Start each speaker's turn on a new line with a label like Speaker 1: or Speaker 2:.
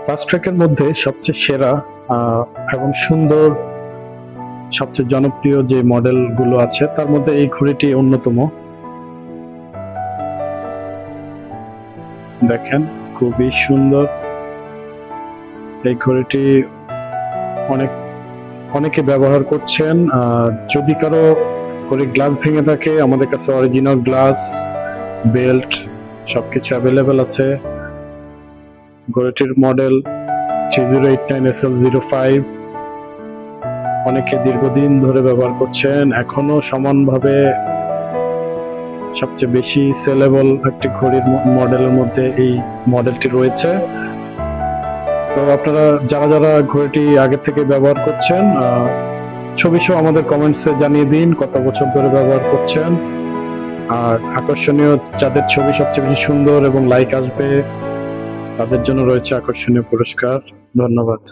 Speaker 1: Fast ট্র্যাকের মধ্যে সবচেয়ে সেরা এবং সুন্দর, সবচেয়ে জনপ্রিয় যে মডেলগুলো আছে তার মধ্যে এই ঘড়িটি অন্যতম। দেখেন, খুবই সুন্দর এই ঘড়িটি। অনেক অনেকে ব্যবহার করছেন। যদি কারো ঘড়ির গ্লাস ভেঙে থাকে, আমাদের কাছে অরিজিনাল গ্লাস, বেল্ট সবকিছু অ্যাভেলেবেল আছে। ঘড়িটির মডেল 3089SL05। অনেকে দীর্ঘদিন ধরে ব্যবহার করছেন, এখনো সমানভাবে সবচেয়ে বেশি সেলেবল একটি ঘড়ির মডেলের মধ্যে এই মডেলটি রয়েছে। তো আপনারা যারা যারা ঘড়িটি আগে থেকে ব্যবহার করছেন, ছবি সহ আমাদের কমেন্টসে জানিয়ে দিন কত বছর ধরে ব্যবহার করছেন। আর আকর্ষণীয়, যাদের ছবি সবচেয়ে বেশি সুন্দর এবং লাইক আসবে, তাদের জন্য রয়েছে আকর্ষণীয় পুরস্কার। ধন্যবাদ।